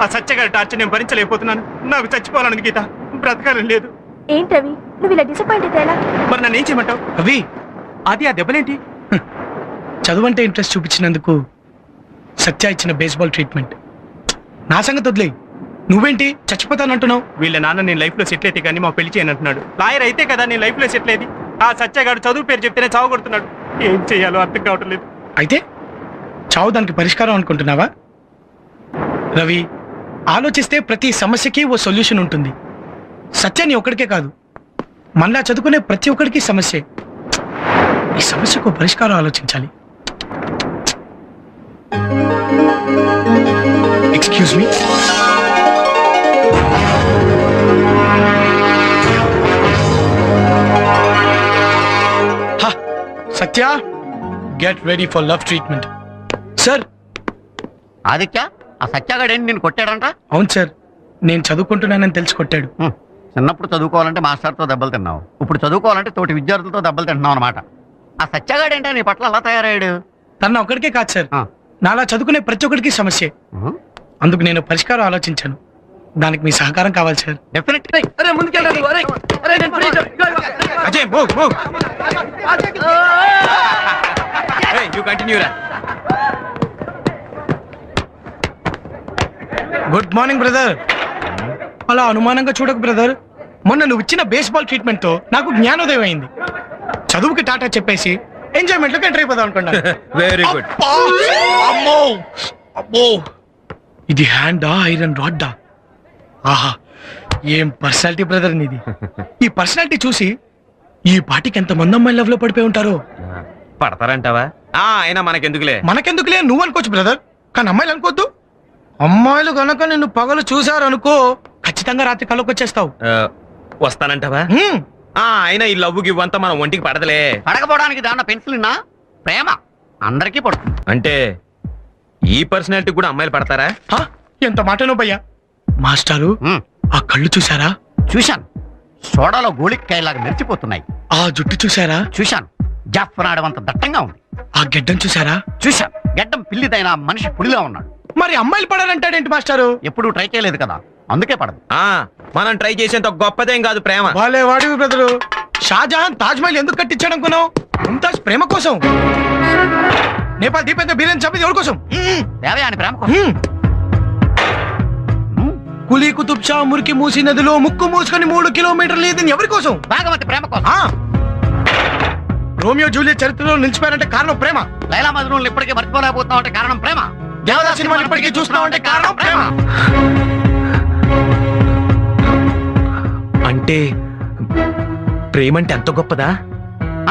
ఆ సత్యగారి టార్చర్ నేను భరించలేకపోతున్నాను. నాకు చచ్చిపోవాలని గీత, బ్రతకాలని లేదు. ఏంటవి నువ్వు ఇలా డిసప్పాయింట్ అయితే ఎలా? మరి నన్ను ఏం చేయమంటావు? అవి అది ఆ దెబ్బలేంటి? చదువు అంటే ఇంట్రెస్ట్ చూపించినందుకు సత్య ఇచ్చిన బేస్బాల్ ట్రీట్మెంట్. నా సంగతి వదిలే, నువ్వేంటి చచ్చిపోతానంటున్నావు? వీళ్ళ నాన్న నేను లైఫ్ లో సెటిల్ అయితే కానీ మా పెళ్లి చేయను అంటున్నాడు. లాయర్ అయితే కదా నేను లైఫ్ లో సెటిల్ అయ్యేది. ఆ సత్యగాడు చదువు పేరు చెప్తేనే చావు కొడుతున్నాడు. ఏం చెయ్యాలో అర్థం కావటం లేదు. అయితే చావు దానికి పరిష్కారం అనుకుంటున్నావా? రవి, ఆలోచిస్తే ప్రతి సమస్యకి ఓ సొల్యూషన్ ఉంటుంది. సత్యాన్ని ఒక్కడికే కాదు, మళ్ళా చదువుకునే ప్రతి ఒక్కడికి సమస్యే. ఈ సమస్యకు పరిష్కారం ఆలోచించాలి. Excuse me. Satya, get ready for love treatment. Sir. Aditya, ఆ సత్యాగాడేంటి నేను కొట్టాడంట? అవును సార్, నేను చదువుకుంటున్నానని తెలిసి కొట్టాడు. చిన్నప్పుడు చదువుకోవాలంటే మాస్టర్తో దెబ్బలు తిన్నావు, ఇప్పుడు చదువుకోవాలంటే తోటి విద్యార్థులతో దెబ్బలు తింటున్నావు అనమాట. ఆ సత్యాగాడేంటా నీ పట్ల అలా తయారయ్యాడు? తన ఒక్కడికే కాదు సార్, నాలా చదువుకునే ప్రతి ఒక్కడికి సమస్య. అందుకు నేను పరిష్కారం ఆలోచించాను. దానికి మీ సహకారం కావాలి సార్. Good morning brother. అలా అనుమానంగా చూడకు బ్రదర్. మొన్న నువ్వు ఇచ్చిన బేస్బాల్ ట్రీట్మెంట్ తో నాకు జ్ఞానోదయం అయింది. చదువుకి టాటా చెప్పేసి ఎంజాయ్మెంట్ లోకి ఎంటర్ అయిపోదాం అనుకున్నా. Very good. అమ్మో అమ్మో, ఇది హ్యాండా ఐరన్ రాడ్డా? ఆహా, ఏం పర్సనాలిటీ బ్రదర్ నీది. ఈ పర్సనాలిటీ చూసి ఈ పాటికి ఎంత మంది అమ్మాయి లవ్ లో పడిపోయి ఉంటారో. పడతారంటావా? అయినా మనకెందుకులే. మనకెందుకులే నువ్వు అనుకోవచ్చు బ్రదర్, కానీ అమ్మాయిలు అనుకోవద్దు. అమ్మాయిలు కనుక నిన్ను పగలు చూసారు అనుకో, ఖచ్చితంగా రాత్రి కళ్ళకి వచ్చేస్తావు. వస్తానంటావా? అయినా ఈ లవ్ ఇవ్వంతా మన ఒంటికి పడదలే. పడకపోవడానికి దాన్న పెన్సిల్ ప్రేమ అందరికీ పడుతుంది. అంటే ఈ పర్సనాలిటీ కూడా అమ్మాయిలు పడతారా? ఎంత మాటనో భయ్యా. మాస్టారు, ఆ కళ్ళు చూసారా? చూశాను, సోడాలో గోళికాయలాగా మెరిచిపోతున్నాయి. ఆ జుట్టు చూసారా? చూశాను, జాఫ్రాడవంత దట్టంగా ఉంది. ఆ గెడ్డం చూసారా? చూశాను, గెడ్డం పిల్లిదైన మనిషి పులిలా ఉన్నాడు. మరి అమ్మాయిలు పడాలంటాడేంటి మాస్టారు? ఎప్పుడు ట్రై చేయలేదు కదా, అందుకే పడదు. మనం ట్రై చేసేంత గొప్పదేం కాదు ప్రేమ. వాళ్ళే వాడివి బ్రదరు. షాజహాన్ తాజ్ మహల్ ఎందుకు కట్టించాడు అనుకున్నావు? ముంతాజ్ ప్రేమ కోసం. నేపాల్ దీపేంద్ర బీరేన్ చంపేది ఎవరి కోసం? దేవయాని ప్రేమ కోసం. కులీ కుతుబ్ షా మురికి మూసి నదిలో ముక్కు మూసుకొని 3 కిలోమీటర్లు ఇది ఎవరి కోసం? భాగవతి ప్రేమ కోసం. రోమియో జూలియట్ చరిత్రలో నిలిచిపోయారంటే కారణం ప్రేమ. లైలా మజ్నూన్ ఇప్పటికీ మర్చిపోలేకపోతున్నావు అంటే కారణం ప్రేమ. దేవదాస్ సినిమాని ఇప్పటికీ చూస్తున్నావు అంటే కారణం ప్రేమ. అంటే ప్రేమ అంటే అంత గొప్పదా?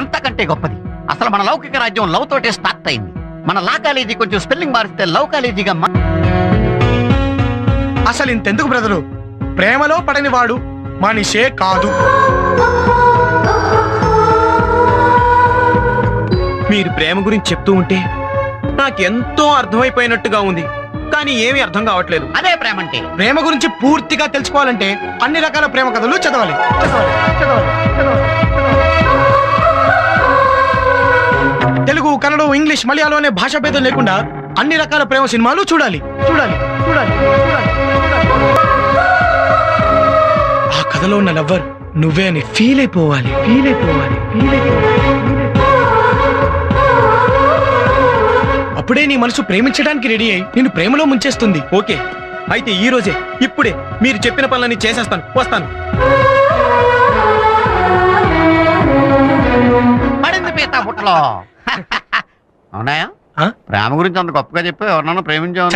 అంతకంటే గొప్పది. అసలు మన లౌకిక రాజ్యం లవ్ తోటే స్టార్ట్ అయింది. మన లా కాలేజీ కొంచెం స్పెల్లింగ్ మారిస్తే లవ్ కాలేజీగా. అసలు ఇంతెందుకు బ్రదరు, ప్రేమలో పడని వాడు మనిషే కాదు. మీరు ప్రేమ గురించి చెప్తూ ఉంటే నాకెంతో అర్థమైపోయినట్టుగా ఉంది, కానీ ఏమీ అర్థం కావట్లేదు. అదే ప్రేమ అంటే. ప్రేమ గురించి పూర్తిగా తెలుసుకోవాలంటే అన్ని రకాల ప్రేమ కథలు చదవాలి. తెలుగు, కన్నడ, ఇంగ్లీష్, మలయాళం అనే భాషా భేదం లేకుండా అన్ని రకాల ప్రేమ సినిమాలు చూడాలి. ఆ కథలో ఉన్న లవ్వర్ నువ్వే అని ఫీల్ అయిపోవాలి. అప్పుడే నీ మనసు ప్రేమించడానికి రెడీ అయి నిన్ను ప్రేమలో ముంచేస్తుంది. ఓకే, అయితే ఈ రోజే ఇప్పుడే మీరు చెప్పిన పనులన్నీ చేసేస్తాను. వస్తాను. పడింది పీతా బుట్టలో. అవునాయా? ప్రేమ గురించి అంత గొప్పగా చెప్పి ఎవరినైనా ప్రేమించావు?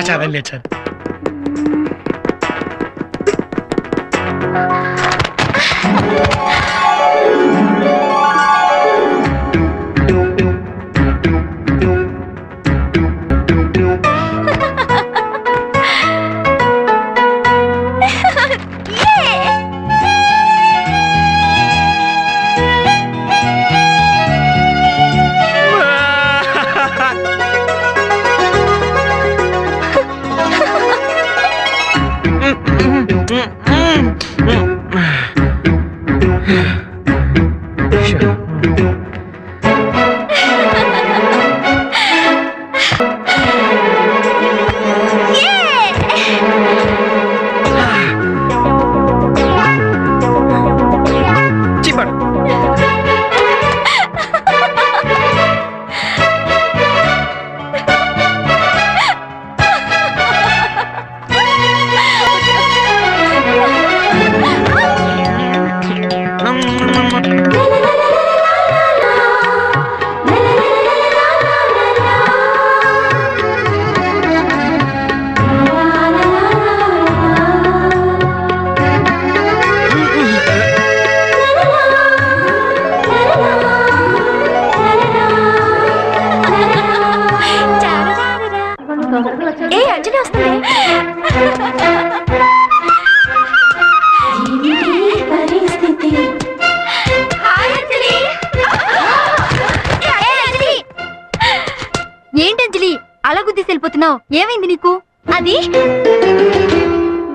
మాట్లాడుతున్నావు? ఏమైంది నీకు? అది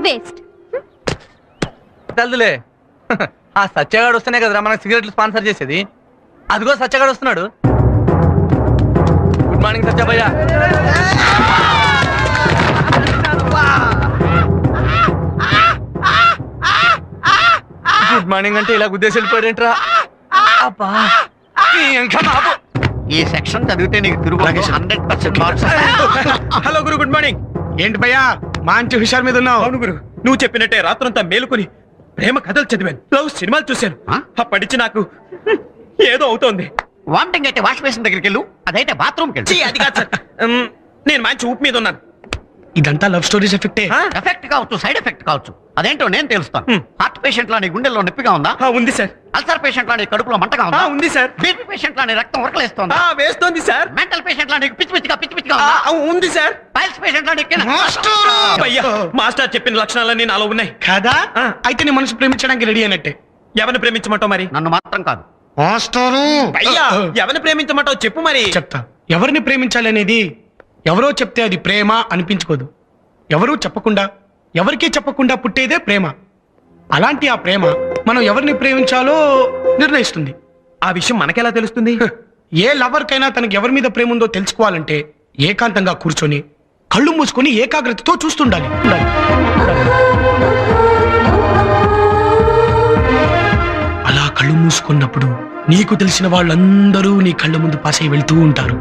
వేస్ట్. తెల్దులే. ఆ సత్యగాడు వస్తేనే కదరా మనకు సిగరెట్లు స్పాన్సర్ చేసేది. అదిగో సత్యగాడు వస్తున్నాడు. గుడ్ మార్నింగ్ సత్యభయ్య. గుడ్ మార్నింగ్ అంటే ఇలా గుద్దేసి వెళ్ళిపోయాడేంట్రా? అబ్బా ఇంకా బాబు. ఈ సెక్షన్ చదివితే నీకు తిరుగు 100% మార్క్స్. హలో గురు, గుడ్ మార్నింగ్. ఏంటి భయ్యా మంచి హుషారు మీద ఉన్నావు? అవును గురు, నువ్వు చెప్పినట్టే రాత్రంతా మేలుకొని ప్రేమ కథలు చదివాను, లవ్ సినిమాలు చూశాను. ఆ? అప్పటించి నాకు ఏదో అవుతోంది. వామిటింగ్ అయితే వాష్ బేసిన్ దగ్గరికి వెళ్ళు, అదైతే బాత్రూమ్కి ఛీ, వెళ్ళు. అది కాదు సార్. నేను మంచి ఊపు మీద ఉన్నాను. ఇదంతా లవ్ స్టోరీస్ ఎఫెక్టే. ఆ? ఎఫెక్ట్ కావచ్చు, సైడ్ ఎఫెక్ట్ కావచ్చు, అదేంటో నేను తెలుస్తాను. హ్మ్. హార్ట్ పేషెంట్ లాని గుండెల్లో నొప్పిగా ఉందా? ఉంది సార్. అల్సర్ పేషెంట్ లాని కడుపులో మంటగా ఉందా? ఉంది సార్. బీపీ పేషెంట్ లాని రక్తం ఉరకలేస్తోందా? వేస్తోంది సార్. మెంటల్ పేషెంట్ లాని పిచ్చి పిచ్చిగా ఉందా? ఉంది సార్. పైల్స్ పేషెంట్ లాని అయ్యా, మాస్టర్ చెప్పిన లక్షణాలన్నీ నాలో ఉన్నాయి. కాదా? ఆ. అయితే నీ మనసు ప్రేమించడానికి రెడీ అయినట్టే. ఎవరిని ప్రేమించమంటావు మరి? నన్ను మాత్రం కాదు. అయ్యా, ఎవరిని ప్రేమించమంటావు చెప్పు మరి. చెప్తా. ఎవరిని ప్రేమించాలి అనేది ఎవరో చెప్తే అది ప్రేమ అనిపించుకోదు. ఎవరూ చెప్పకుండా, ఎవరికీ చెప్పకుండా పుట్టేదే ప్రేమ. అలాంటి ఆ ప్రేమ మనం ఎవరిని ప్రేమించాలో నిర్ణయిస్తుంది. ఆ విషయం మనకెలా తెలుస్తుంది? ఏ లవర్కైనా తనకి ఎవరి మీద ప్రేమ ఉందో తెలుసుకోవాలంటే ఏకాంతంగా కూర్చొని కళ్ళు మూసుకొని ఏకాగ్రతతో చూస్తుండాలి. అలా కళ్ళు మూసుకున్నప్పుడు నీకు తెలిసిన వాళ్ళందరూ నీ కళ్ళ ముందు పాసై వెళ్తూ ఉంటారు.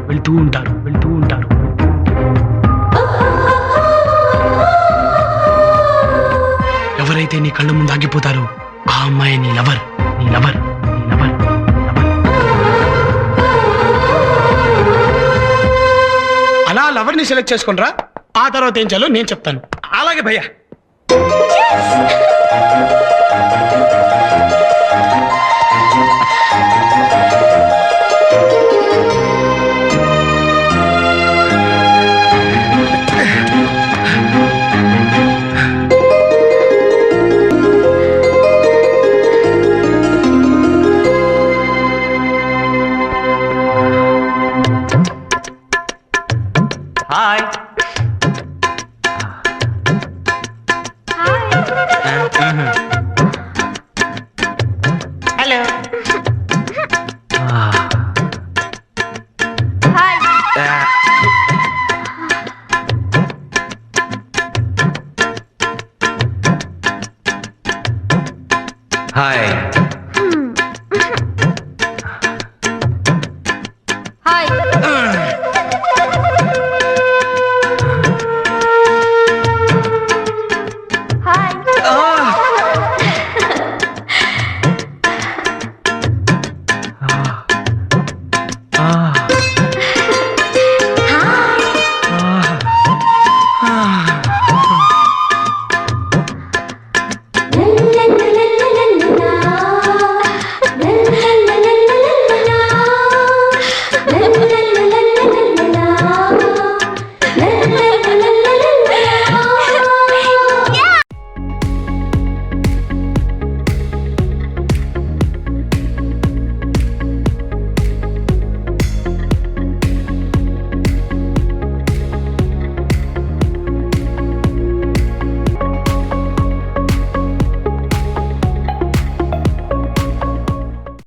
ఎవరైతే నీ కళ్ళ ముందు ఆగిపోతారో ఆ అమ్మాయి నీ లవర్. అలా లవర్ ని సెలెక్ట్ చేసుకునిరా. ఆ తర్వాత ఏం చేయాలో నేను చెప్తాను. అలాగే భయ్యా.